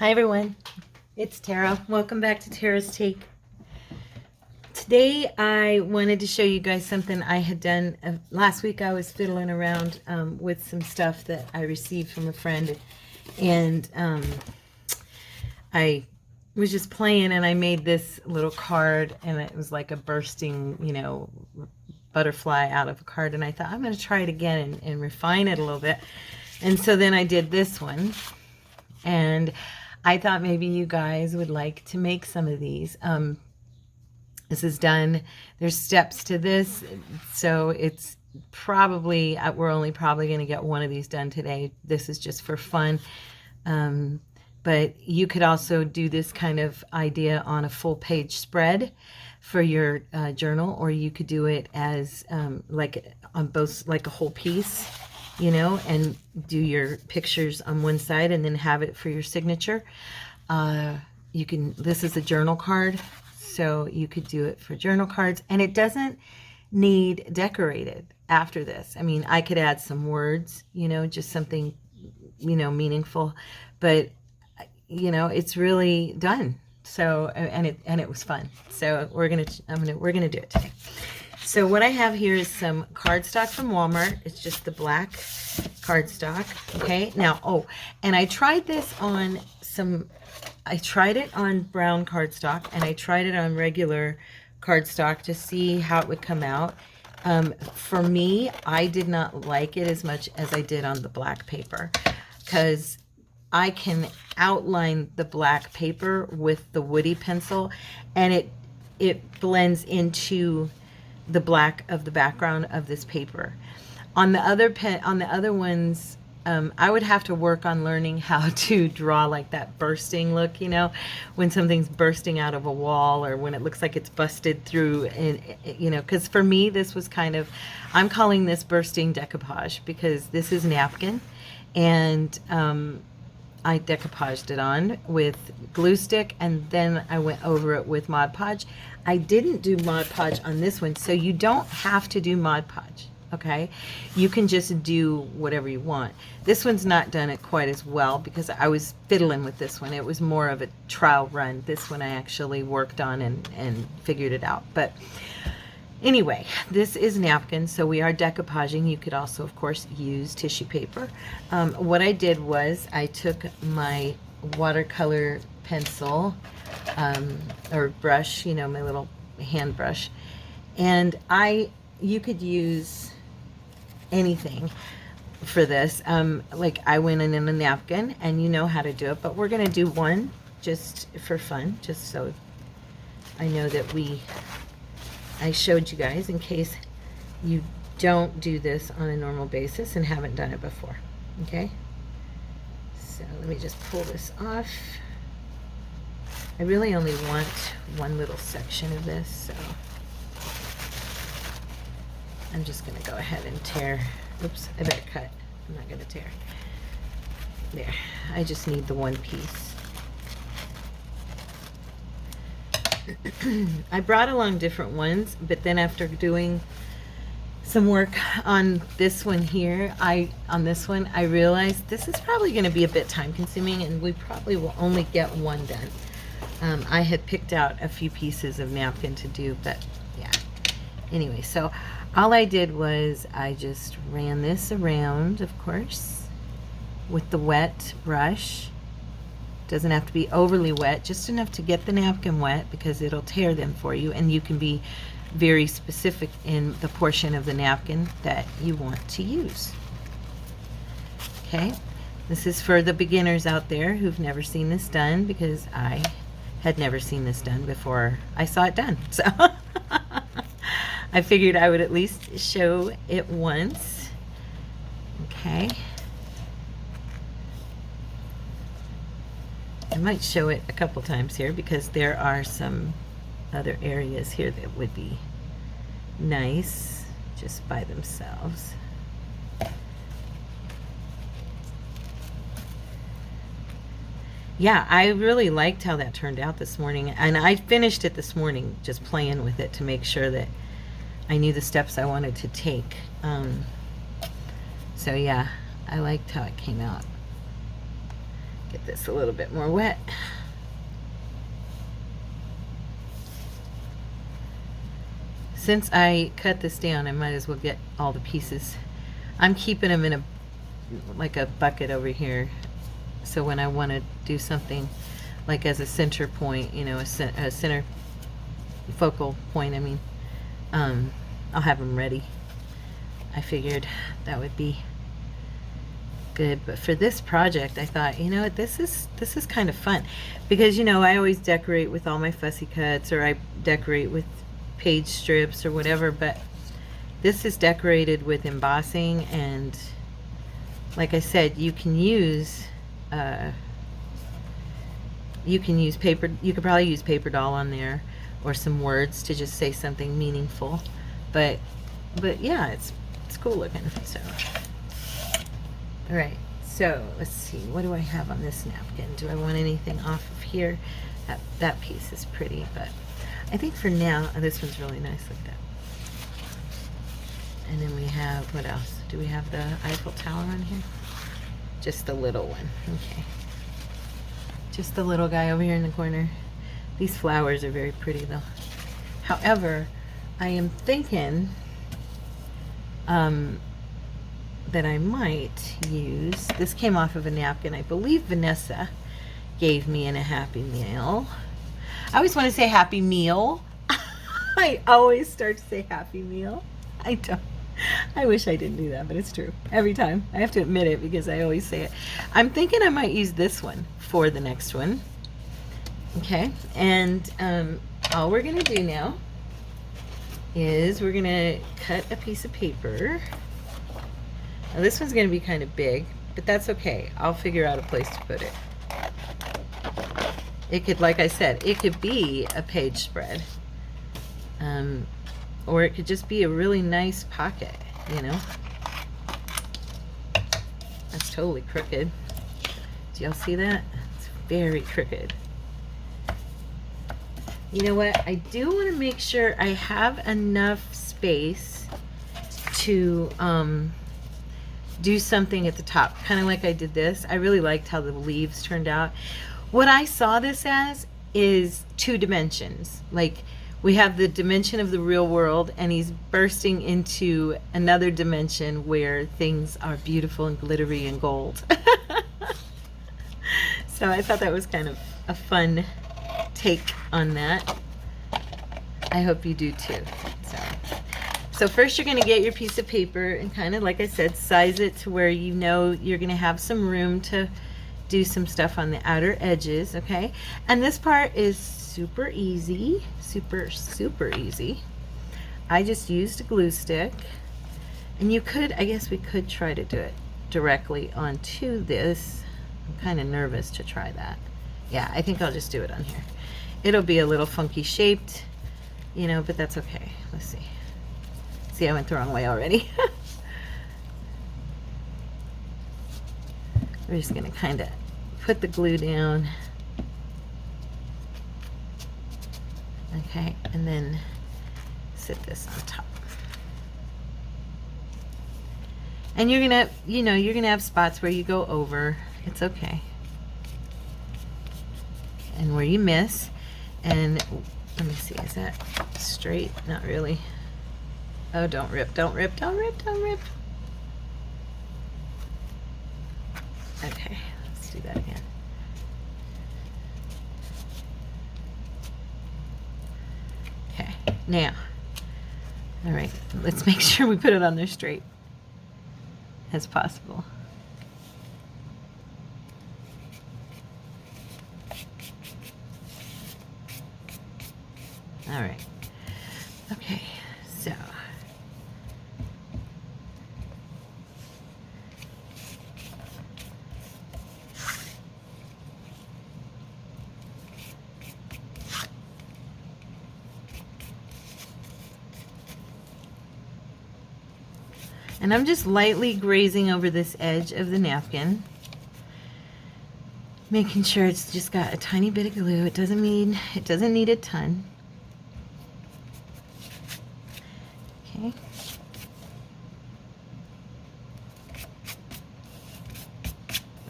Hi everyone, it's Tara. Welcome back to Tara's Take. Today I wanted to show you guys something I had done. Last week I was fiddling around with some stuff that I received from a friend, and I was just playing and I made this little card, and it was like a bursting, butterfly out of a card, and I thought I'm going to try it again and refine it a little bit. And so then I did this one, and I thought maybe you guys would like to make some of these. This is done. There's steps to this, so it's probably, we're only probably going to get one of these done today. This is just for fun. But you could also do this kind of idea on a full page spread for your journal, or you could do it as like on both, like a whole piece, and do your pictures on one side and then have it for your signature. This is a journal card, so you could do it for journal cards, and it doesn't need decorated after this. I mean, I could add some words, just something, meaningful, but it's really done. So, and it was fun. So we're gonna do it today. So what I have here is some cardstock from Walmart. It's just the black cardstock. Okay. Now, and I tried this on I tried it on brown cardstock, and I tried it on regular cardstock to see how it would come out. For me, I did not like it as much as I did on the black paper, because I can outline the black paper with the woody pencil, and it blends into the black of the background of this paper. On the other ones, I would have to work on learning how to draw like that bursting look, when something's bursting out of a wall, or when it looks like it's busted through, and because for me this was kind of, I'm calling this bursting decoupage, because this is napkin, and I decoupaged it on with glue stick, and then I went over it with Mod Podge. I didn't do Mod Podge on this one, so you don't have to do Mod Podge, okay? You can just do whatever you want. This one's not done it quite as well, because I was fiddling with this one. It was more of a trial run. This one I actually worked on and figured it out. But anyway, this is napkin, so we are decoupaging. You could also, of course, use tissue paper. What I did was I took my watercolor pencil, or brush, my little hand brush, and you could use anything for this. Like I went in a napkin, and you know how to do it, but we're going to do one just for fun, just so I know that I showed you guys, in case you don't do this on a normal basis and haven't done it before. Okay, so let me just pull this off. I really only want one little section of this, so I'm just going to go ahead and tear. Oops, I better cut. I'm not going to tear. There, I just need the one piece. I brought along different ones, but then after doing some work on this one here, I realized this is probably going to be a bit time consuming, and we probably will only get one done. I had picked out a few pieces of napkin to do, but yeah. Anyway, so all I did was I just ran this around, of course, with the wet brush. Doesn't have to be overly wet, just enough to get the napkin wet, because it'll tear them for you, and you can be very specific in the portion of the napkin that you want to use. Okay, this is for the beginners out there who've never seen this done, because I had never seen this done before I saw it done, so I figured I would at least show it once. Okay, I might show it a couple times here, because there are some other areas here that would be nice just by themselves. Yeah, I really liked how that turned out this morning, and I finished it this morning just playing with it to make sure that I knew the steps I wanted to take. So yeah, I liked how it came out. Get this a little bit more wet. Since I cut this down, I might as well get all the pieces. I'm keeping them in a like a bucket over here, so when I want to do something like as a center point, you know, a center focal point, I mean, I'll have them ready. I figured that would be good, but for this project I thought, you know what, this is kind of fun, because you know I always decorate with all my fussy cuts, or I decorate with page strips or whatever, but this is decorated with embossing, and like I said, you can use paper. You could probably use paper doll on there, or some words to just say something meaningful, but yeah, it's cool looking. So all right, so let's see, what do I have on this napkin? Do I want anything off of here? That piece is pretty, but I think for now, this one's really nice. Look at that. And then we have, what else? Do we have the Eiffel Tower on here? Just the little one. Okay. Just the little guy over here in the corner. These flowers are very pretty though. However, I am thinking that I might use, this came off of a napkin I believe Vanessa gave me in a Happy Meal. I always want to say Happy Meal. I always start to say Happy Meal. I don't. I wish I didn't do that, but it's true. Every time. I have to admit it because I always say it. I'm thinking I might use this one for the next one. Okay, and all we're going to do now is we're going to cut a piece of paper. Now this one's going to be kind of big, but that's okay. I'll figure out a place to put it. It could, like I said, it could be a page spread. Or it could just be a really nice pocket, you know. That's totally crooked. Do y'all see that? It's very crooked. You know what? I do want to make sure I have enough space to do something at the top, kind of like I did this. I really liked how the leaves turned out. What I saw this as is 2 dimensions. Like, we have the dimension of the real world, and he's bursting into another dimension where things are beautiful and glittery and gold. So I thought that was kind of a fun take on that. I hope you do too. So first you're going to get your piece of paper and kind of, like I said, size it to where you know you're going to have some room to do some stuff on the outer edges, okay? And this part is super easy, super easy. I just used a glue stick, and you could, I guess we could try to do it directly onto this. I'm kind of nervous to try that. Yeah, I think I'll just do it on here. It'll be a little funky shaped, you know, but that's okay. Let's see. See, I went the wrong way already. We're just gonna kind of put the glue down. Okay, and then sit this on top. And you're gonna, you know, you're gonna have spots where you go over. It's okay. And where you miss. And let me see, is that straight? Not really. Oh, don't rip, don't rip, don't rip, don't rip. Okay, let's do that again. Okay, now, all right, let's make sure we put it on there straight as possible. All right, okay, so. And I'm just lightly grazing over this edge of the napkin, making sure it's just got a tiny bit of glue. It doesn't need a ton. Okay.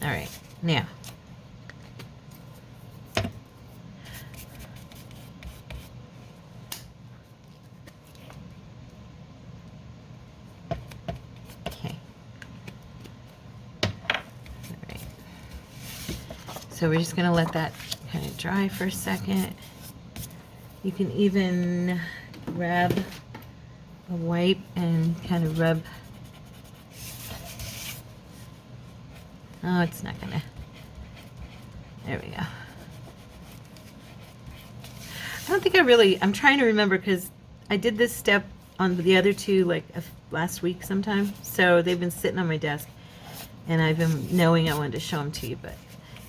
All right, now So we're just going to let that kind of dry for a second. You can even grab a wipe and kind of rub. Oh, it's not going to. There we go. I don't think I'm trying to remember because I did this step on the other two like last week sometime. So they've been sitting on my desk and I've been knowing I wanted to show them to you, but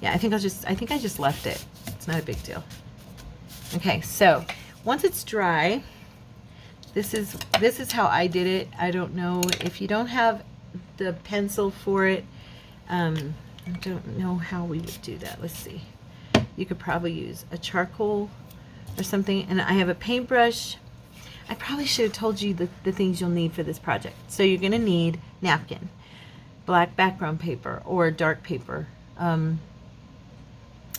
yeah, I think I just left it. It's not a big deal. Okay, so once it's dry, this is how I did it. I don't know if you don't have the pencil for it. I don't know how we would do that. Let's see. You could probably use a charcoal or something. And I have a paintbrush. I probably should have told you the things you'll need for this project. So you're going to need napkin, black background paper or dark paper.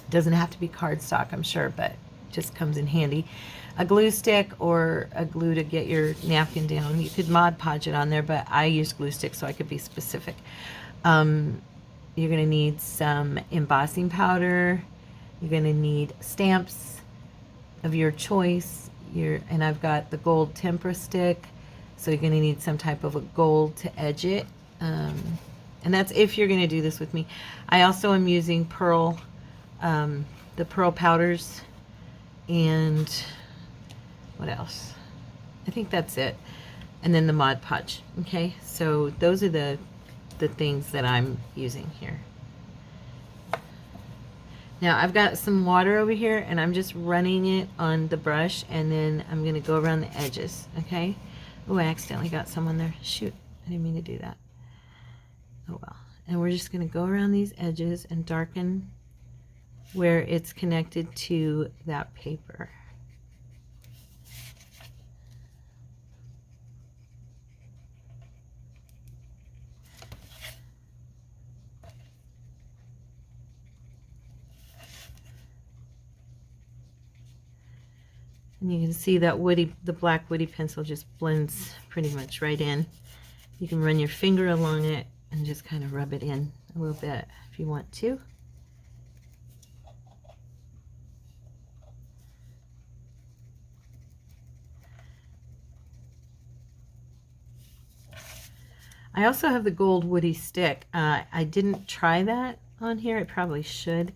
Doesn't have to be cardstock, I'm sure, but just comes in handy. A glue stick or a glue to get your napkin down. You could Mod Podge it on there, but I use glue stick so I could be specific. You're going to need some embossing powder. You're going to need stamps of your choice. And I've got the gold tempera stick, so you're going to need some type of a gold to edge it. And that's if you're going to do this with me. I also am using pearl, the pearl powders, and what else? I think that's it. And then the Mod Podge. Okay, so those are the things that I'm using here. Now I've got some water over here and I'm just running it on the brush, and then I'm going to go around the edges. Okay. Oh, I accidentally got some on there. Shoot, I didn't mean to do that. Oh well. And we're just going to go around these edges and darken where it's connected to that paper. And you can see that the black woody pencil just blends pretty much right in. You can run your finger along it and just kind of rub it in a little bit if you want to. I also have the gold woody stick. I didn't try that on here. I probably should.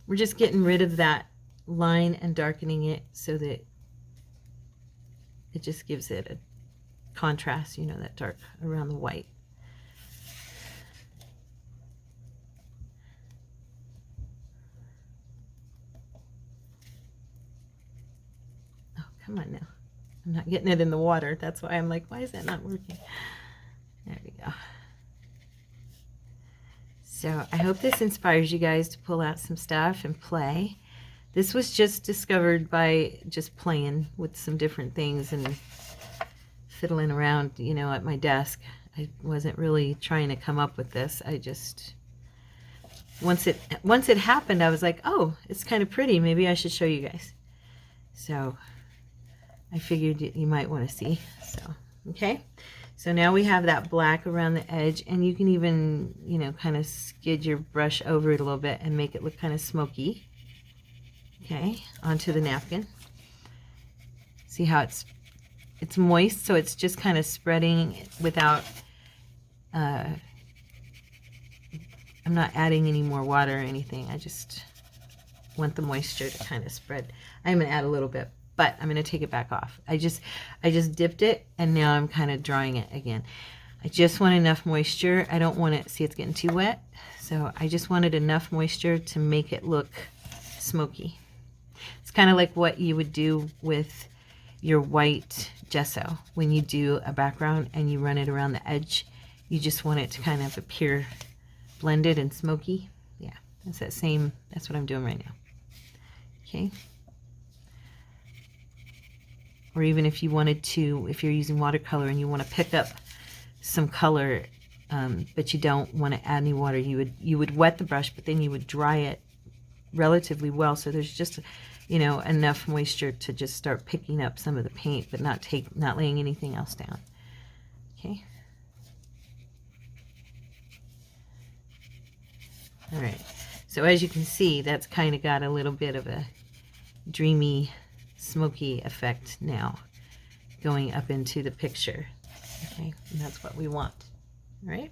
We're just getting rid of that line and darkening it so that it just gives it a contrast, you know, that dark around the white. Oh, come on now. I'm not getting it in the water. That's why I'm like, why is that not working? There we go. So I hope this inspires you guys to pull out some stuff and play. This was just discovered by just playing with some different things and fiddling around, you know, at my desk. I wasn't really trying to come up with this. I just, once it happened, I was like, oh, it's kind of pretty. Maybe I should show you guys. So I figured you might want to see. So, okay. So now we have that black around the edge, and you can even, you know, kind of skid your brush over it a little bit and make it look kind of smoky. Okay, onto the napkin. See how it's moist, so it's just kind of spreading without, I'm not adding any more water or anything. I just want the moisture to kind of spread. I'm going to add a little bit, but I'm going to take it back off. I just dipped it, and now I'm kind of drying it again. I just want enough moisture. I don't want it, see, it's getting too wet. So I just wanted enough moisture to make it look smoky. It's kind of like what you would do with your white gesso. When you do a background and you run it around the edge, you just want it to kind of appear blended and smoky. Yeah, that's what I'm doing right now. Okay. Or even if you wanted to, if you're using watercolor and you want to pick up some color, but you don't want to add any water, you would wet the brush, but then you would dry it relatively well, so there's just, you know, enough moisture to just start picking up some of the paint, but not laying anything else down. Okay. All right. So as you can see, that's kind of got a little bit of a dreamy, smoky effect now going up into the picture. Okay, and that's what we want. All right.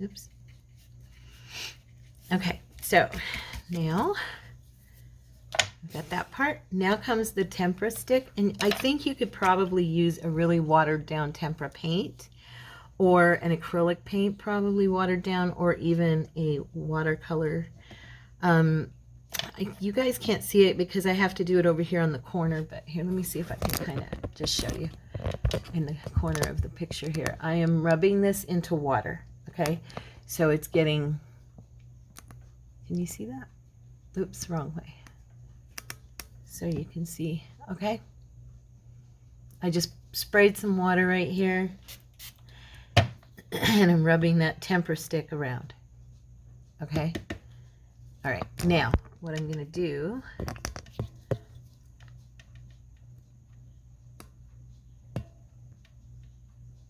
Oops. Okay, so now we've got that part. Now comes the tempera stick, and I think you could probably use a really watered down tempera paint, or an acrylic paint probably watered down, or even a watercolor. You guys can't see it because I have to do it over here on the corner, but here, let me see if I can kind of just show you in the corner of the picture here. I am rubbing this into water, okay? So it's getting, can you see that? Oops, wrong way. So you can see, okay? I just sprayed some water right here, and I'm rubbing that tempera stick around, okay? All right, now what I'm gonna do,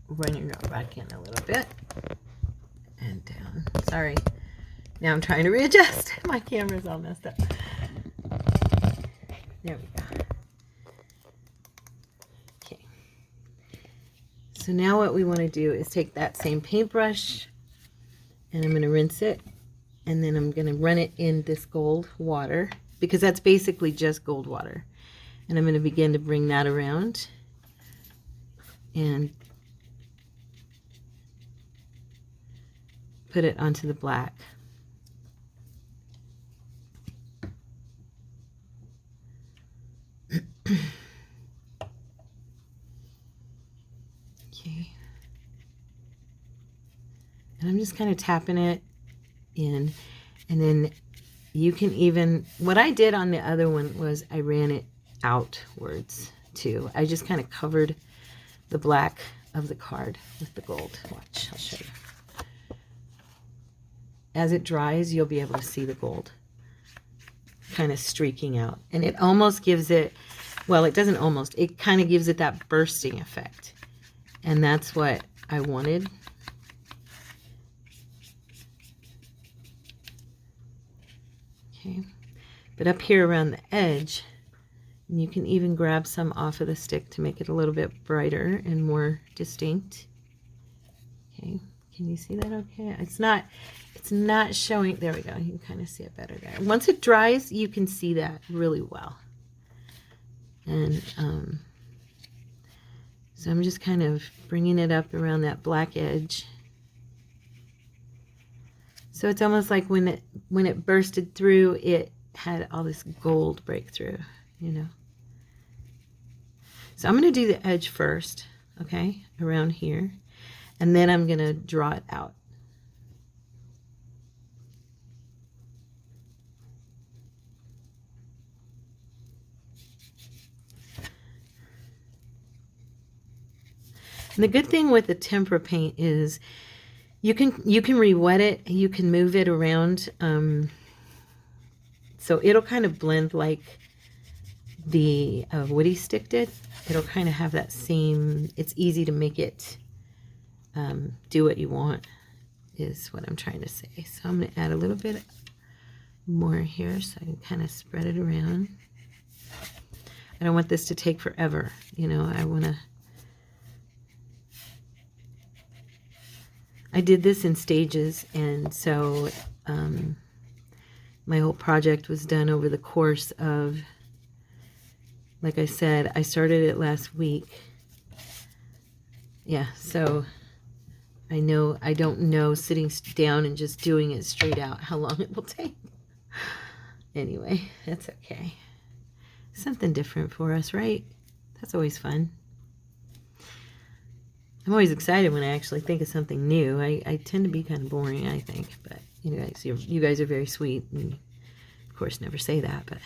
run your note back in a little bit and down. Sorry, now I'm trying to readjust. My camera's all messed up. There we go. Okay. So now what we want to do is take that same paintbrush, and I'm going to rinse it, and then I'm going to run it in this gold water, because that's basically just gold water. And I'm going to begin to bring that around and put it onto the black. Okay. And I'm just kind of tapping it in, and then you can even, what I did on the other one was I ran it outwards too. I just kind of covered the black of the card with the gold. Watch, I'll show you. As it dries, you'll be able to see the gold kind of streaking out, and it almost gives it, well, it doesn't almost, it kind of gives it that bursting effect, and that's what I wanted. Okay, but up here around the edge, you can even grab some off of the stick to make it a little bit brighter and more distinct. Okay, can you see that okay? It's not showing, there we go, you can kind of see it better there. Once it dries, you can see that really well. And so I'm just kind of bringing it up around that black edge. So it's almost like when it bursted through, it had all this gold breakthrough, you know. So I'm going to do the edge first, okay, around here, and then I'm going to draw it out. And the good thing with the tempera paint is you can re-wet it, you can move it around, so it'll kind of blend like the woody stick did. It'll kind of have that same, it's easy to make it do what you want, is what I'm trying to say. So I'm going to add a little bit more here so I can kind of spread it around. I don't want this to take forever, you know. I did this in stages, and so my whole project was done over the course of, like I said, I started it last week. Yeah, so I don't know sitting down and just doing it straight out how long it will take. Anyway, that's okay. Something different for us, right? That's always fun. I'm always excited when I actually think of something new. I tend to be kind of boring, I think, but you guys are very sweet, and of course never say that, but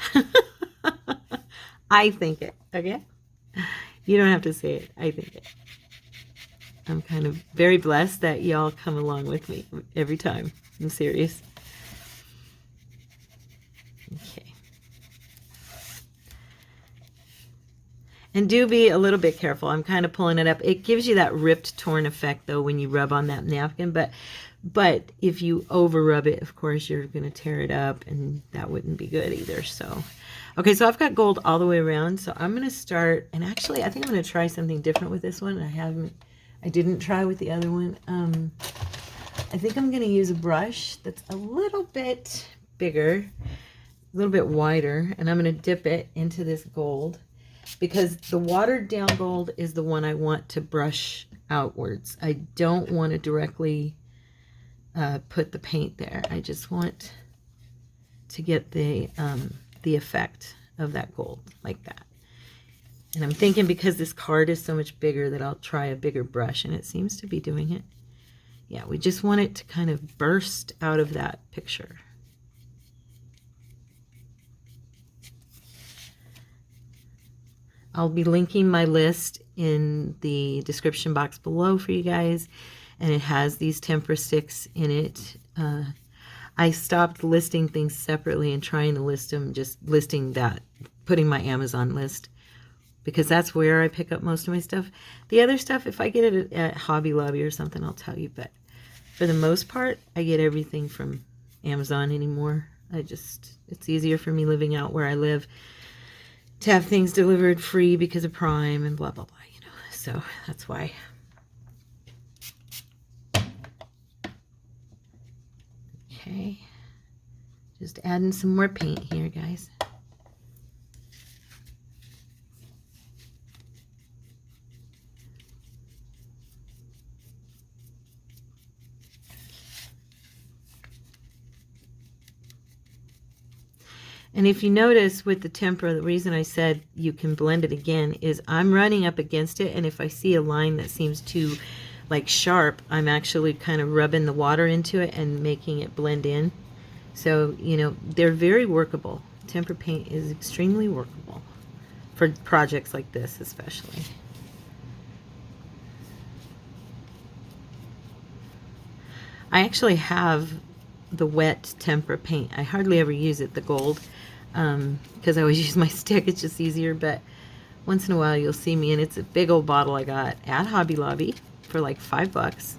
I think it, okay? You don't have to say it. I think it. I'm kind of very blessed that y'all come along with me every time. I'm serious. Okay. And do be a little bit careful. I'm kind of pulling it up. It gives you that ripped, torn effect, though, when you rub on that napkin. But if you over rub it, of course, you're going to tear it up, and that wouldn't be good either. So, okay, so I've got gold all the way around. So I'm going to start, and actually, I think I'm going to try something different with this one. I didn't try with the other one. I think I'm going to use a brush that's a little bit bigger, a little bit wider, and I'm going to dip it into this gold, because the watered down gold is the one I want to brush outwards. I don't want to directly put the paint there. I just want to get the effect of that gold like that. And I'm thinking, because this card is so much bigger, that I'll try a bigger brush, and it seems to be doing it. Yeah, we just want it to kind of burst out of that picture. I'll be linking my list in the description box below for you guys, and it has these tempera sticks in it. I stopped listing things separately and trying to list them, just listing that, putting my Amazon list, because that's where I pick up most of my stuff. The other stuff, if I get it at Hobby Lobby or something, I'll tell you, but for the most part, I get everything from Amazon anymore. It's easier for me living out where I live to have things delivered free because of Prime and blah, blah, blah, you know. So that's why. Okay. Just adding some more paint here, guys. And if you notice with the tempera, the reason I said you can blend it again is I'm running up against it, and if I see a line that seems too like sharp, I'm actually kind of rubbing the water into it and making it blend in. So, you know, they're very workable. Tempera paint is extremely workable for projects like this especially. I actually have the wet tempera paint. I hardly ever use it, the gold, because I always use my stick. It's just easier, but once in a while you'll see me, and it's a big old bottle I got at Hobby Lobby for like $5,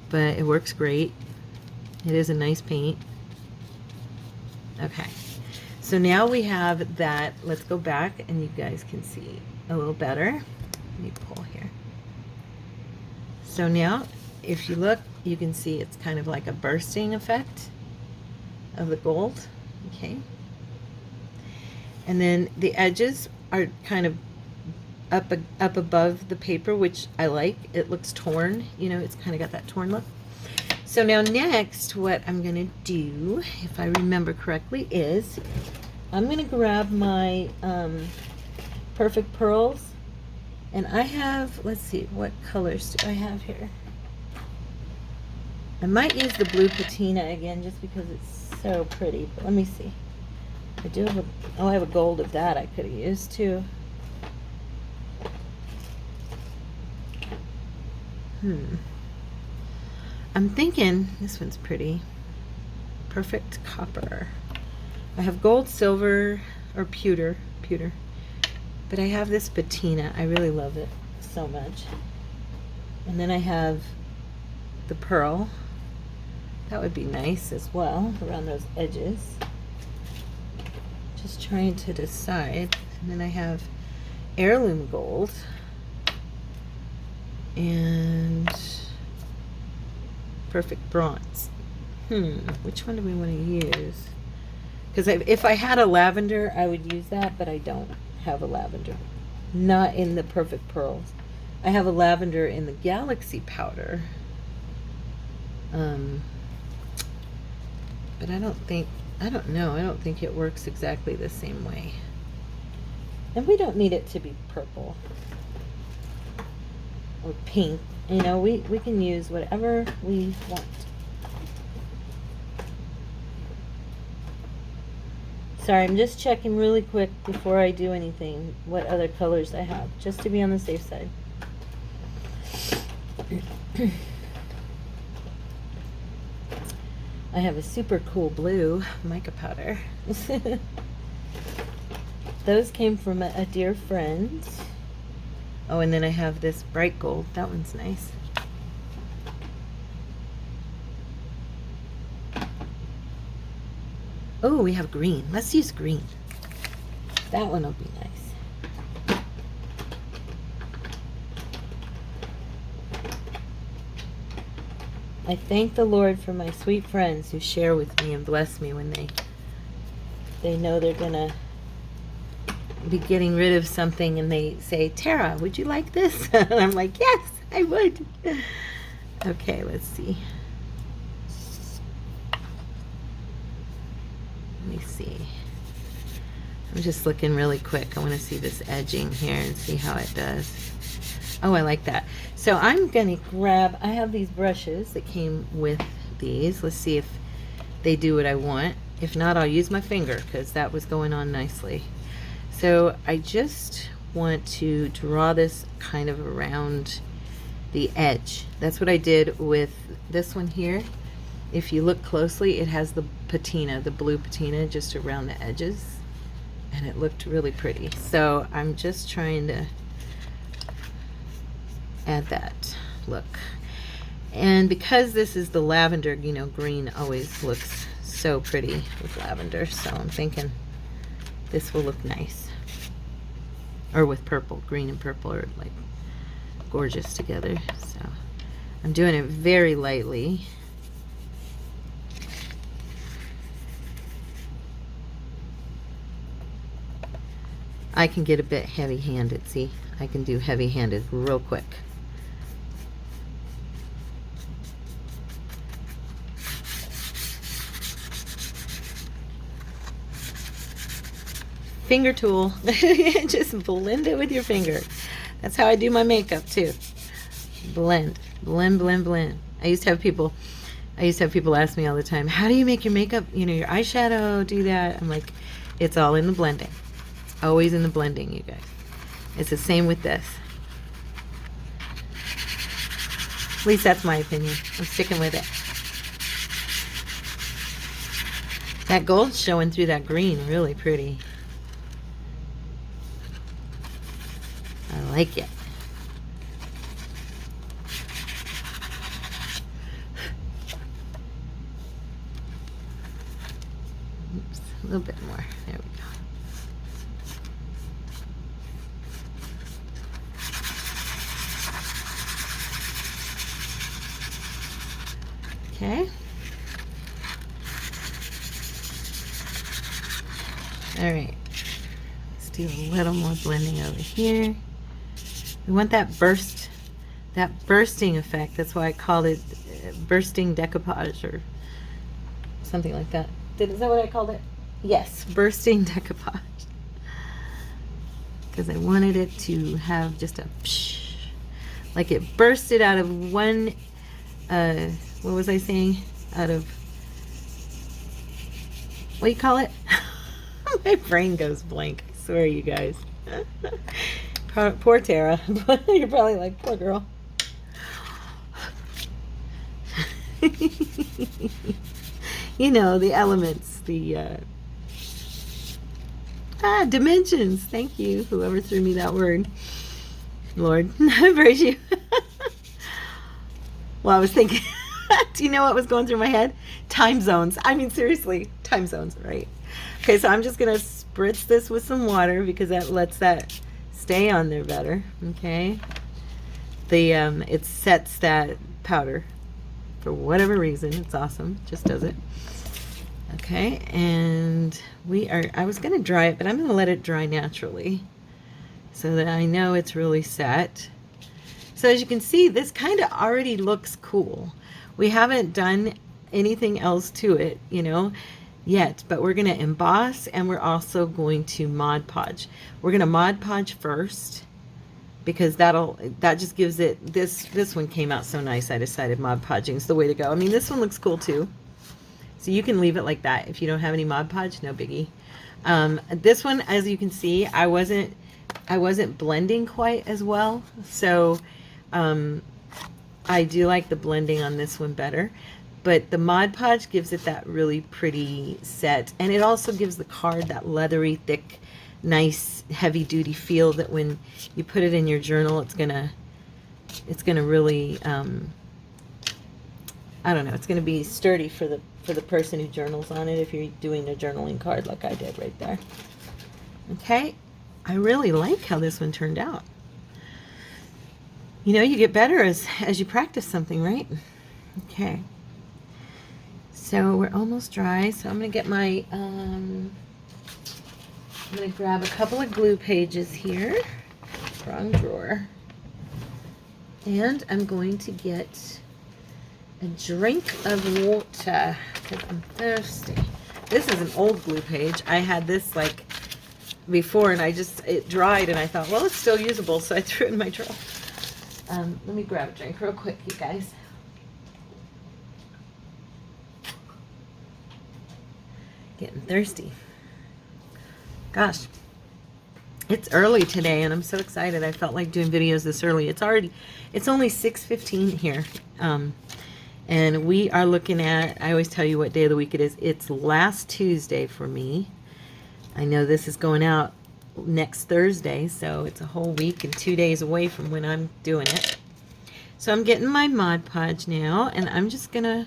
but it works great. It is a nice paint. Okay, so now we have that. Let's go back and you guys can see a little better. Let me pull here. So now if you look, you can see it's kind of like a bursting effect of the gold. Okay, and then the edges are kind of up above the paper, which I like. It looks torn, you know, it's kind of got that torn look. So now next, what I'm gonna do, if I remember correctly, is I'm gonna grab my Perfect Pearls, and I have, let's see, what colors do I have here? I might use the blue patina again just because it's so pretty, but let me see. I do have I have a gold of that I could have used too. I'm thinking this one's pretty. Perfect Copper. I have gold, silver, or pewter, but I have this patina. I really love it so much. And then I have the pearl. That would be nice as well around those edges. Just trying to decide. And then I have heirloom gold and perfect bronze. Which one do we want to use? Because if I had a lavender, I would use that, but I don't have a lavender. Not in the perfect pearls. I have a lavender in the galaxy powder. But I don't think it works exactly the same way. And we don't need it to be purple or pink. You know, we can use whatever we want. Sorry, I'm just checking really quick before I do anything what other colors I have, just to be on the safe side. I have a super cool blue mica powder. Those came from a dear friend. Oh, and then I have this bright gold. That one's nice. Oh, we have green. Let's use green. That one will be nice. I thank the Lord for my sweet friends who share with me and bless me when they know they're gonna be getting rid of something, and they say, Tara, would you like this? And I'm like, yes, I would. Okay, let's see. Let me see. I'm just looking really quick. I want to see this edging here and see how it does. Oh, I like that. So I'm going to grab, I have these brushes that came with these. Let's see if they do what I want. If not, I'll use my finger because that was going on nicely. So I just want to draw this kind of around the edge. That's what I did with this one here. If you look closely, it has the patina, the blue patina, just around the edges. And it looked really pretty. So I'm just trying to add that look. And because this is the lavender, you know, green always looks so pretty with lavender. So I'm thinking this will look nice. Or with purple. Green and purple are like gorgeous together. So I'm doing it very lightly. I can get a bit heavy-handed. See, I can do heavy-handed real quick. Finger tool. Just blend it with your finger. That's how I do my makeup too. Blend, blend, blend, blend. I used to have people ask me all the time, how do you make your makeup, you know, your eyeshadow, do that? I'm like, it's all in the blending. It's always in the blending, you guys. It's the same with this. At least that's my opinion. I'm sticking with it. That gold's showing through that green, really pretty. I like it. Oops, a little bit more. There we go. Okay. All right. Let's do a little more blending over here. We want that bursting effect. That's why I called it bursting decoupage or something like that. Is that what I called it? Yes, bursting decoupage. Because I wanted it to have just a psh, like it bursted out of one, what was I saying? Out of, what do you call it? My brain goes blank. I swear, you guys. Poor Tara. You're probably like, poor girl. You know, the elements, the dimensions. Thank you, whoever threw me that word. Lord, I praise you. Well, I was thinking, do you know what was going through my head? Time zones. I mean, seriously, time zones, right? Okay, so I'm just going to spritz this with some water because that lets that stay on there better. Okay, it sets that powder for whatever reason. It's awesome, just does it. Okay, and I was going to dry it, but I'm going to let it dry naturally so that I know it's really set. So as you can see, this kind of already looks cool. We haven't done anything else to it, you know, yet, but we're going to emboss, and we're also going to Mod Podge. We're going to Mod Podge first because that just gives it, this one came out so nice. I decided Mod Podging is the way to go. I mean, this one looks cool too. So you can leave it like that. If you don't have any Mod Podge, no biggie. This one, as you can see, I wasn't blending quite as well. So I do like the blending on this one better. But the Mod Podge gives it that really pretty set. And it also gives the card that leathery, thick nice heavy duty feel that when you put it in your journal, it's gonna really, I don't know, it's gonna be sturdy for the person who journals on it, if you're doing a journaling card like I did right there. Okay, I really like how this one turned out. You know, you get better as you practice something, right? Okay. So we're almost dry. So I'm going to get my, I'm going to grab a couple of glue pages here. Wrong drawer. And I'm going to get a drink of water because I'm thirsty. This is an old glue page. I had this like before and it dried and I thought, well, it's still usable. So I threw it in my drawer. Let me grab a drink real quick, you guys. Getting thirsty. Gosh, it's early today and I'm so excited. I felt like doing videos this early. It's only 6:15 here. And we are looking at, I always tell you what day of the week it is. It's last Tuesday for me. I know this is going out next Thursday, so it's a whole week and 2 days away from when I'm doing it. So I'm getting my Mod Podge now, and I'm just gonna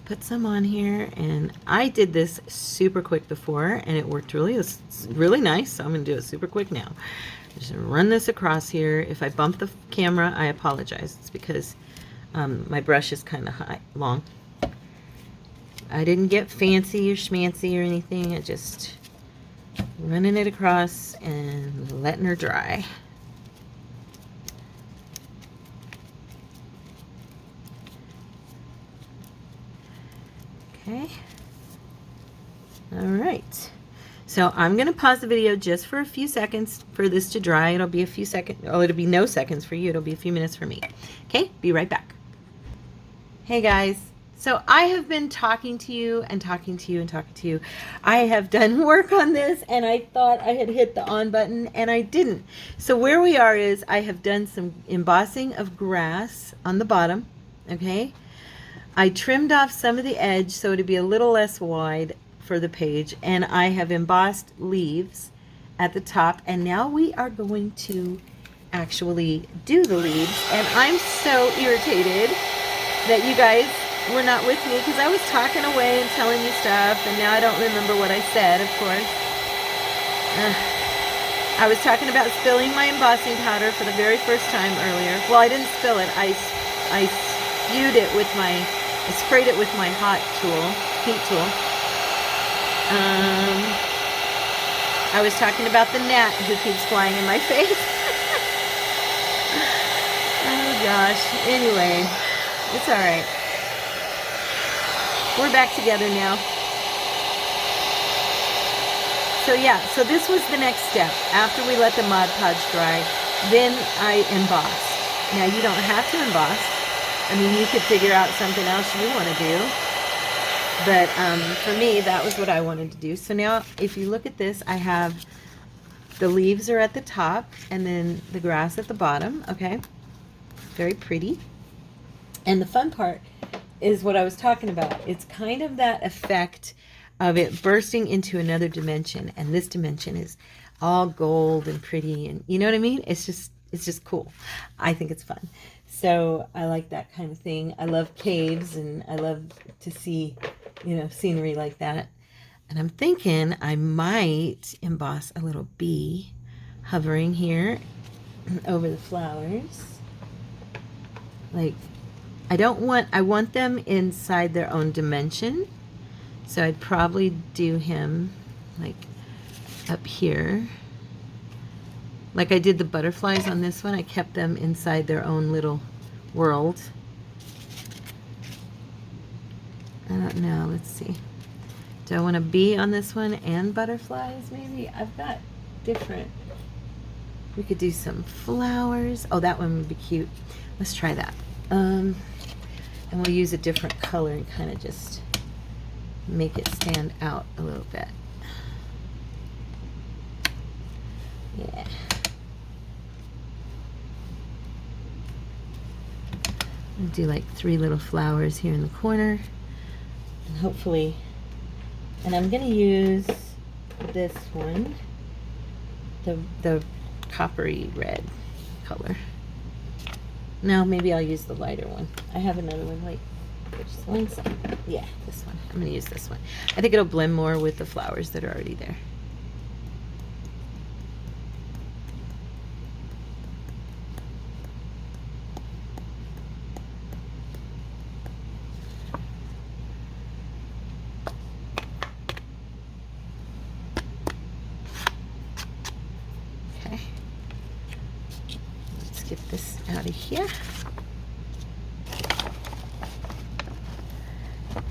put some on here. And I did this super quick before, and it worked really nice. So I'm gonna do it super quick now. Just run this across here. If I bump the camera, I apologize. It's because my brush is kind of long. I didn't get fancy or schmancy or anything. I just running it across and letting her dry. Okay. All right. So I'm going to pause the video just for a few seconds for this to dry. It'll be a few seconds. Oh, it'll be no seconds for you. It'll be a few minutes for me. Okay. Be right back. Hey guys. So I have been talking to you and talking to you and talking to you. I have done work on this and I thought I had hit the on button and I didn't. So where we are is I have done some embossing of grass on the bottom. Okay. I trimmed off some of the edge so it'd be a little less wide for the page, and I have embossed leaves at the top, and now we are going to actually do the leaves. And I'm so irritated that you guys were not with me because I was talking away and telling you stuff, and now I don't remember what I said, of course. I was talking about spilling my embossing powder for the very first time earlier. Well, I didn't spill it. I spewed it with my, I sprayed it with my heat tool. I was talking about the gnat who keeps flying in my face. Oh gosh. Anyway, it's all right. We're back together now. So yeah, so this was the next step. After we let the Mod Podge dry, then I embossed. Now you don't have to emboss. I mean, you could figure out something else you want to do. But for me, that was what I wanted to do. So now, if you look at this, I have the leaves are at the top and then the grass at the bottom, okay? Very pretty. And the fun part is what I was talking about. It's kind of that effect of it bursting into another dimension. And this dimension is all gold and pretty. And you know what I mean? It's just cool. I think it's fun. So I like that kind of thing. I love caves and I love to see, you know, scenery like that. And I'm thinking I might emboss a little bee hovering here over the flowers. Like, I want them inside their own dimension. So I'd probably do him like up here. Like I did the butterflies on this one, I kept them inside their own little world. I don't know, let's see. Do I want a bee on this one and butterflies maybe? I've got different. We could do some flowers. Oh, that one would be cute. Let's try that. And we'll use a different color and kind of just make it stand out a little bit. Yeah. I'll do like 3 little flowers here in the corner. And hopefully, and I'm going to use this one the coppery red color. No, maybe I'll use the lighter one. I have another one. Wait, which one's? Yeah, this one. I'm gonna use this one. I think it'll blend more with the flowers that are already there. Get this out of here.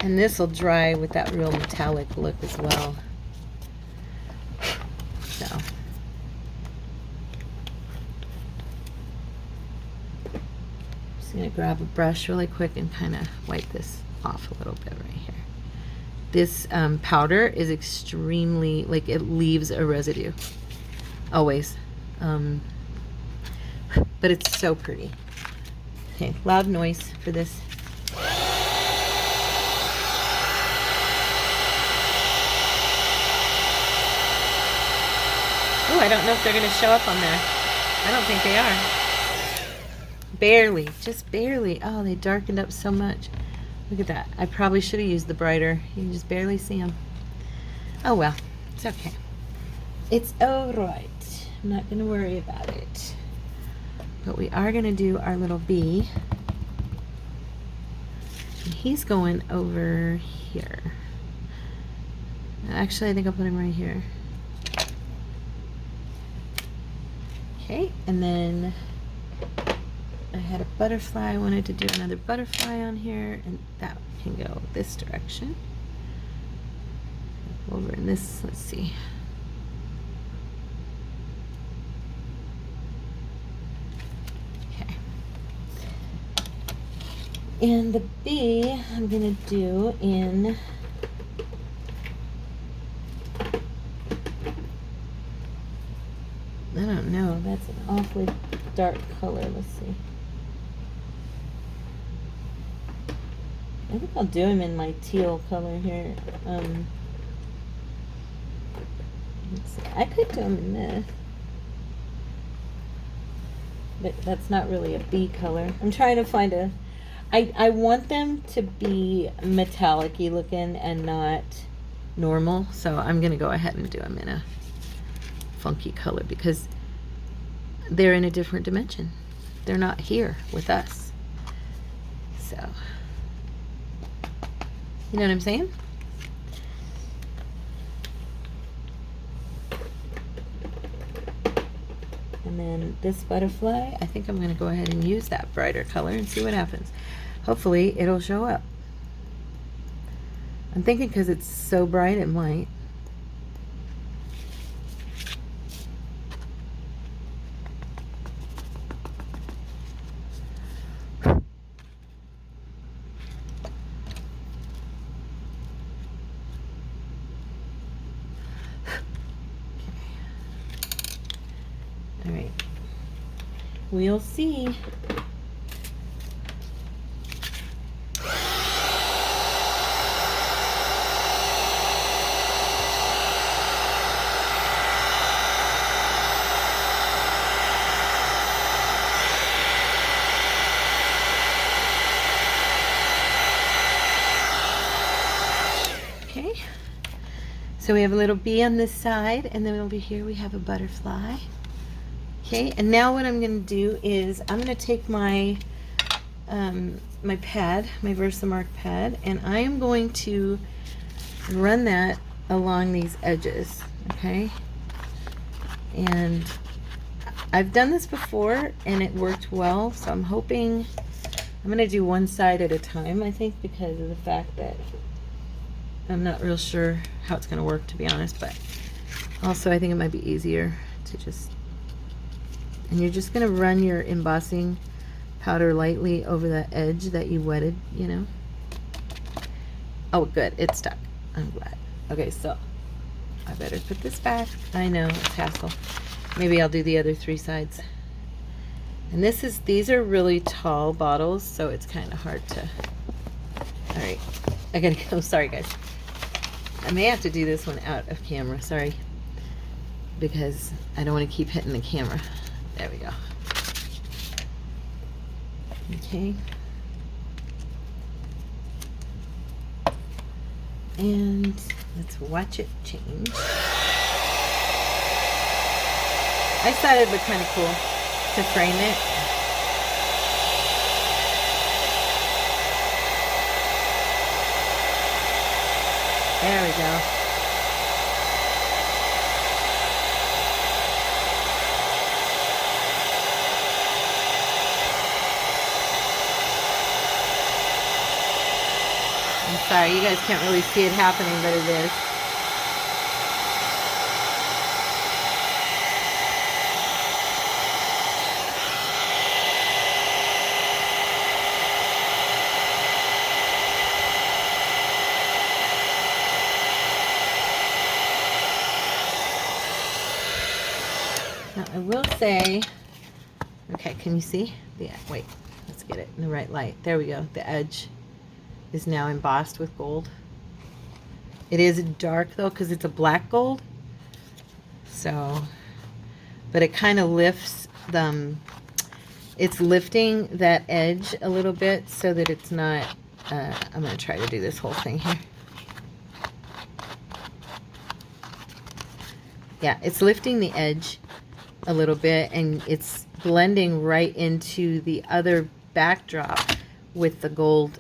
And this will dry with that real metallic look as well. So. Just gonna grab a brush really quick and kind of wipe this off a little bit right here. This powder is extremely, like, it leaves a residue. Always. But it's so pretty. Okay, loud noise for this. Oh, I don't know if they're gonna show up on there. I don't think they are. Barely, just barely. Oh, they darkened up so much. Look at that. I probably should have used the brighter. You can just barely see them. Oh well, it's okay. It's all right. I'm not gonna worry about it. But we are going to do our little bee. And he's going over here. Actually, I think I'll put him right here. Okay, and then I had a butterfly. I wanted to do another butterfly on here, and that can go this direction. Over in this, let's see. And the bee I'm gonna do in I don't know, that's an awfully dark color. Let's see. I think I'll do him in my teal color here. Let's see. I could do him in this, but that's not really a bee color. I'm trying to find a I want them to be metallic-y looking and not normal, so I'm gonna go ahead and do them in a funky color because they're in a different dimension. They're not here with us. So, you know what I'm saying? And then this butterfly, I think I'm gonna go ahead and use that brighter color and see what happens. Hopefully it'll show up. I'm thinking because it's so bright it might. All right, we'll see. Okay, so we have a little bee on this side, and then over here we have a butterfly. Okay, and now what I'm going to do is I'm going to take my my pad, my Versamark pad, and I am going to run that along these edges, okay? And I've done this before and it worked well, so I'm hoping I'm going to do one side at a time, I think, because of the fact that I'm not real sure how it's going to work, to be honest, but also I think it might be easier to just, and you're just going to run your embossing powder lightly over the edge that you wetted, you know. Oh, good, it's stuck. I'm glad. Okay, so I better put this back. I know, it's hassle. Maybe I'll do the other three sides. And these are really tall bottles, so it's kind of hard to, all right, I gotta go, sorry guys. I may have to do this one out of camera, sorry. because I don't want to keep hitting the camera. There we go. Okay. And let's watch it change. I thought it would kind of cool to frame it. There we go. I'm sorry, you guys can't really see it happening, but it is. Now, I will say, okay, can you see? Yeah, wait, let's get it in the right light. There we go. The edge is now embossed with gold. It is dark though because it's a black gold. So, but it kind of lifts them. It's lifting that edge a little bit so that it's not, I'm going to try to do this whole thing here. Yeah, it's lifting the edge a little bit, and it's blending right into the other backdrop with the gold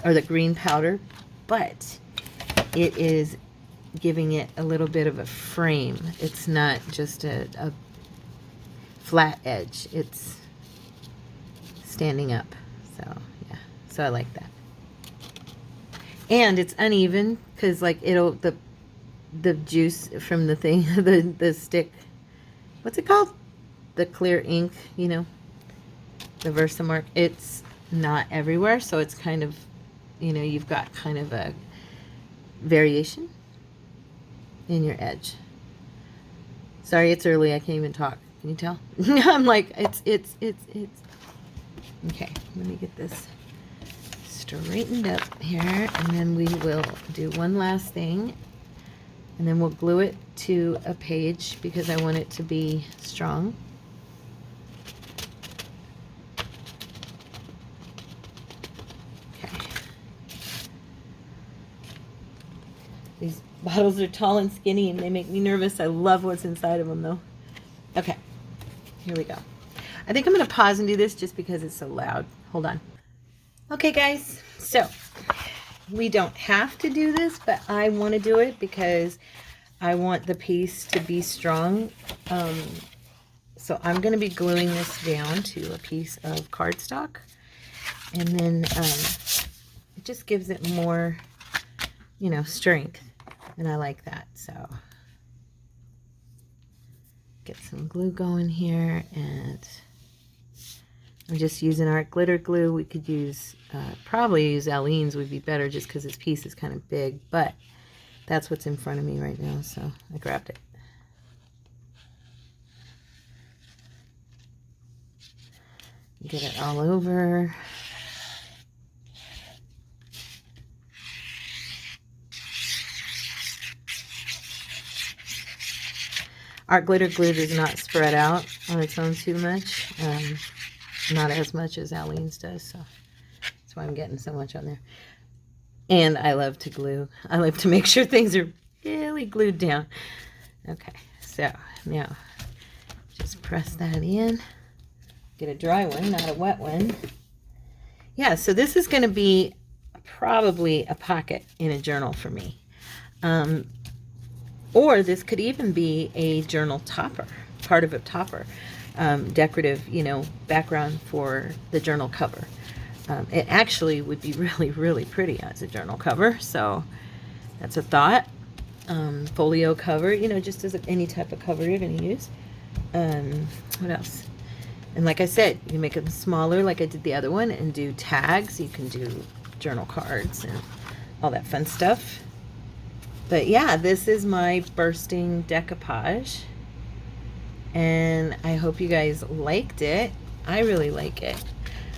or the green powder, but it is giving it a little bit of a frame. It's not just a flat edge, it's standing up. So yeah, so I like that. And it's uneven because like it'll the juice from the thing, the stick, what's it called? The clear ink, you know, the Versamark, it's not everywhere, so it's kind of, you know, you've got kind of a variation in your edge. Sorry, it's early, I can't even talk. Can you tell? I'm like, it's. Okay, let me get this straightened up here, and then we will do one last thing. And then we'll glue it to a page because I want it to be strong. Okay. These bottles are tall and skinny and they make me nervous. I love what's inside of them though. Okay, here we go. I think I'm going to pause and do this just because it's so loud. Hold on. Okay guys, so we don't have to do this, but I want to do it because I want the piece to be strong. So I'm going to be gluing this down to a piece of cardstock, and then it just gives it more, you know, strength, and I like that. So get some glue going here, and I'm just using art glitter glue. We could use, probably use Aleene's would be better just because this piece is kind of big, but that's what's in front of me right now, so I grabbed it. Get it all over. Art glitter glue does not spread out on its own too much. Not as much as Aleene's does, so that's why I'm getting so much on there. And I love to glue. I love to make sure things are really glued down. Okay, so now just press that in. Get a dry one, not a wet one. Yeah, so this is going to be probably a pocket in a journal for me. Or this could even be a journal topper, part of a topper. Decorative, you know, background for the journal cover. It actually would be really, really pretty as a journal cover, so that's a thought. Folio cover, you know, just as any type of cover you're going to use. What else? And like I said, you can make them smaller like I did the other one and do tags. You can do journal cards and all that fun stuff. But yeah, this is my bursting decoupage. And I hope you guys liked it. I really like it.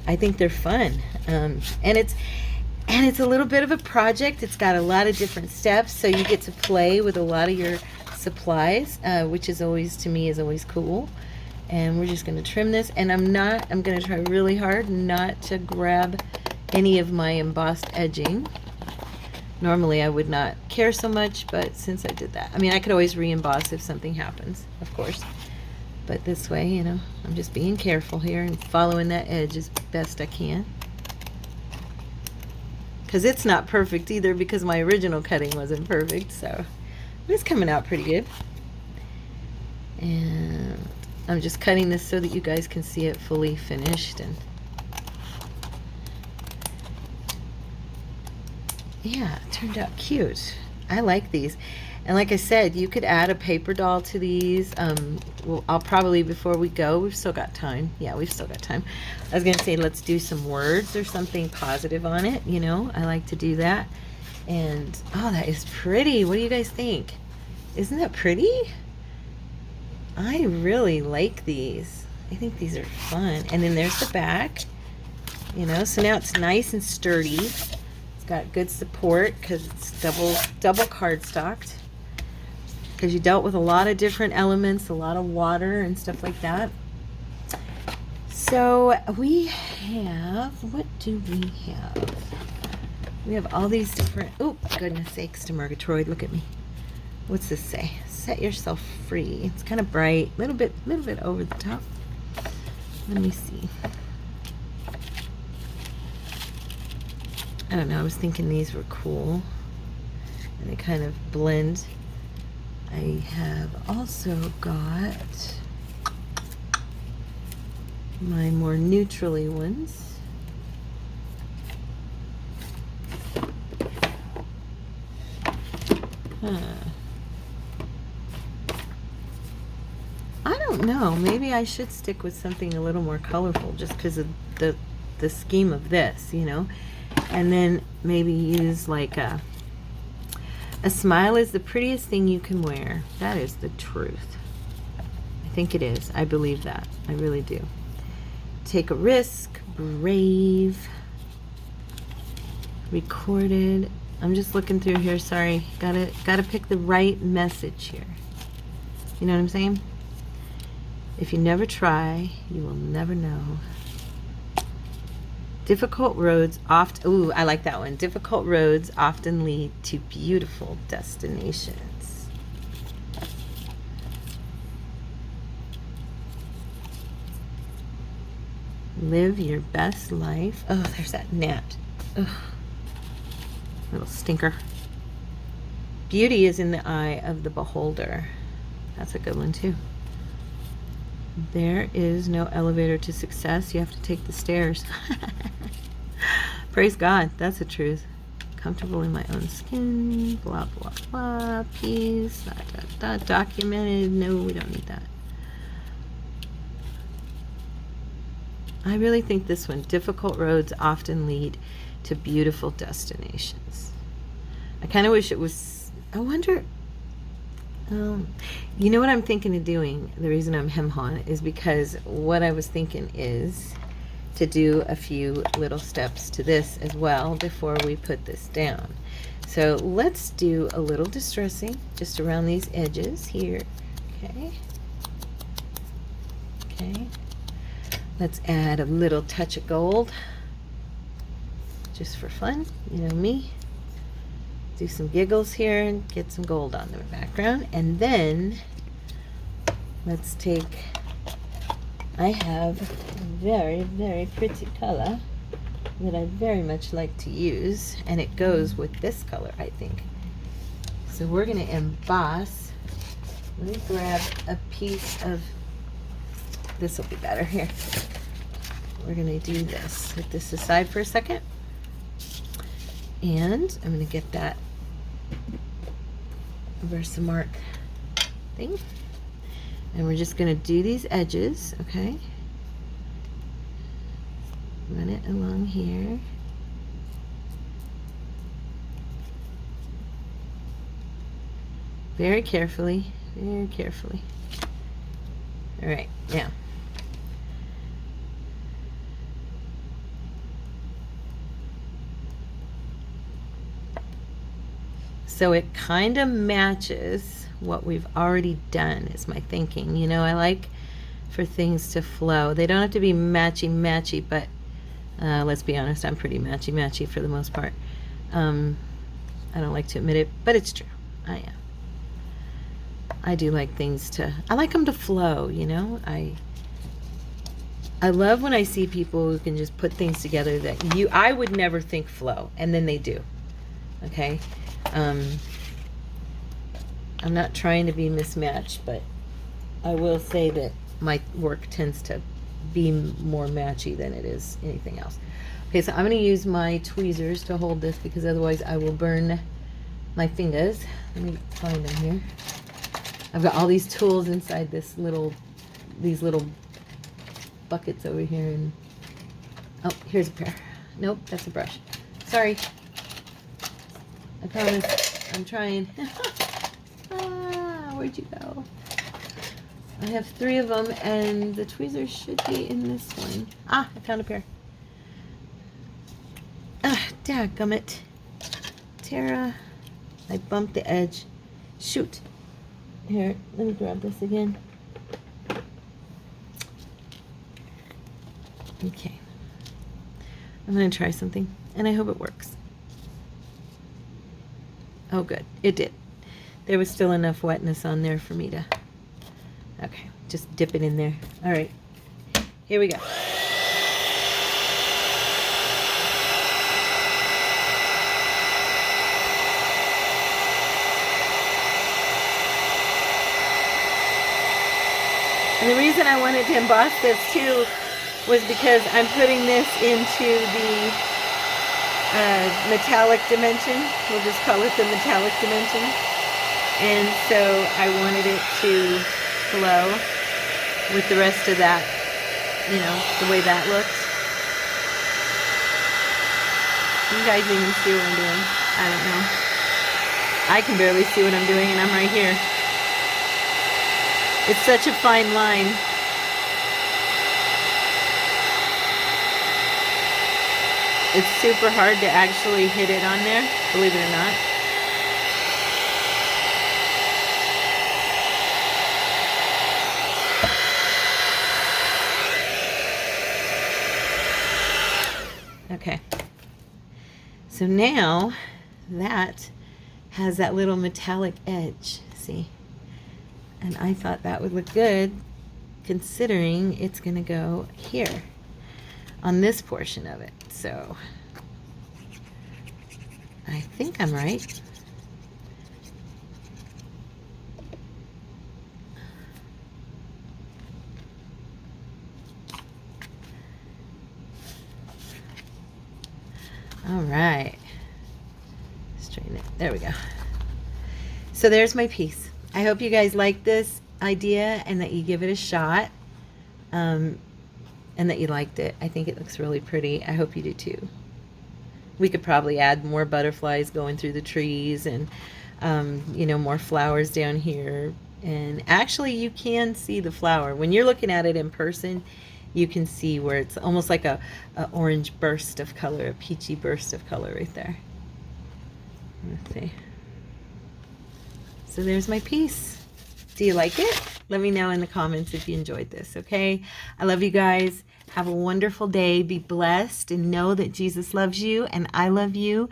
I think they're fun. And it's a little bit of a project. It's got a lot of different steps, so you get to play with a lot of your supplies, which is always, to me, is always cool. And we're just going to trim this, and I'm going to try really hard not to grab any of my embossed edging. Normally I would not care so much, but since I did that, I mean, I could always re-emboss if something happens, of course. But this way, you know, I'm just being careful here and following that edge as best I can. Because it's not perfect either, because my original cutting wasn't perfect, so it's coming out pretty good. And I'm just cutting this so that you guys can see it fully finished. And yeah, it turned out cute. I like these. And like I said, you could add a paper doll to these. Well, I'll probably, before we go, we've still got time. Yeah, we've still got time. I was going to say, let's do some words or something positive on it. You know, I like to do that. And, oh, that is pretty. What do you guys think? Isn't that pretty? I really like these. I think these are fun. And then there's the back. You know, so now it's nice and sturdy. It's got good support because it's double cardstocked. Because you dealt with a lot of different elements, a lot of water and stuff like that. So we have, what do we have? We have all these different, oh, goodness sakes to Murgatroyd, look at me. What's this say? Set yourself free. It's kind of bright, little bit over the top. Let me see. I don't know, I was thinking these were cool. And they kind of blend. I have also got my more neutrally ones. I don't know, maybe I should stick with something a little more colorful just because of the scheme of this, you know. And then maybe use like a smile is the prettiest thing you can wear. That is the truth. I think it is. I believe that. I really do. Take a risk, brave, recorded. I'm just looking through here, sorry. Gotta pick the right message here. You know what I'm saying? If you never try, you will never know. Difficult roads often, ooh, I like that one. Difficult roads often lead to beautiful destinations. Live your best life. Oh, there's that gnat. Ugh. Little stinker. Beauty is in the eye of the beholder. That's a good one too. There is no elevator to success. You have to take the stairs. Praise God. That's the truth. Comfortable in my own skin. Blah, blah, blah. Peace. Documented. No, we don't need that. I really think this one. Difficult roads often lead to beautiful destinations. I kind of wish it was... I wonder... you know what I'm thinking of doing? The reason I'm hem-hawing is because what I was thinking is to do a few little steps to this as well before we put this down. So let's do a little distressing just around these edges here. Okay. Okay. Let's add a little touch of gold just for fun. You know me. Do some giggles here and get some gold on the background. And then let's take, I have a very, very pretty color that I very much like to use, and it goes with this color, I think. So we're going to emboss. Let me grab a piece of, this will be better here. We're going to do this. Put this aside for a second. And I'm going to get that Versamark thing. And we're just going to do these edges, okay? Run it along here. Very carefully, very carefully. All right, now. So it kind of matches what we've already done is my thinking. You know, I like for things to flow. They don't have to be matchy-matchy, but let's be honest, I'm pretty matchy-matchy for the most part. I don't like to admit it, but it's true. I am. I do like things to, I like them to flow, you know? I love when I see people who can just put things together that I would never think flow, and then they do. Okay? I'm not trying to be mismatched, but I will say that my work tends to be more matchy than it is anything else. Okay, so I'm going to use my tweezers to hold this because otherwise I will burn my fingers. Let me find them here. I've got all these tools inside these little buckets over here, and oh, here's a pair. Nope, that's a brush. Sorry. I promise. I'm trying. Where'd you go? I have 3 of them, and the tweezers should be in this one. I found a pair. Dadgummit. Tara, I bumped the edge. Shoot. Here, let me grab this again. Okay. I'm going to try something, and I hope it works. Oh, good. It did. There was still enough wetness on there for me to... Okay, just dip it in there. All right. Here we go. And the reason I wanted to emboss this too was because I'm putting this into the metallic dimension. We'll just call it the metallic dimension. And so I wanted it to flow with the rest of that, you know, the way that looks. You guys even see what I'm doing? I don't know. I can barely see what I'm doing, and I'm right here. It's such a fine line. It's super hard to actually hit it on there, believe it or not. Okay. So now that has that little metallic edge, see? And I thought that would look good considering it's going to go here on this portion of it. So I think I'm right. All right. Straighten it. There we go. So there's my piece. I hope you guys like this idea and that you give it a shot, and that you liked it. I think it looks really pretty. I hope you do too. We could probably add more butterflies going through the trees and, you know, more flowers down here. And actually you can see the flower. When you're looking at it in person, you can see where it's almost like a orange burst of color, a peachy burst of color right there. Let's see. So there's my piece. Do you like it? Let me know in the comments if you enjoyed this, okay? I love you guys. Have a wonderful day. Be blessed and know that Jesus loves you and I love you,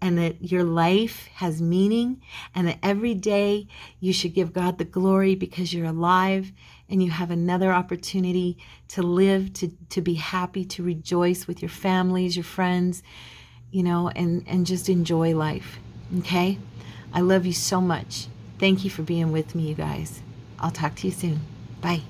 and that your life has meaning, and that every day you should give God the glory because you're alive and you have another opportunity to live, to be happy, to rejoice with your families, your friends, you know, and just enjoy life, okay? I love you so much. Thank you for being with me, you guys. I'll talk to you soon. Bye.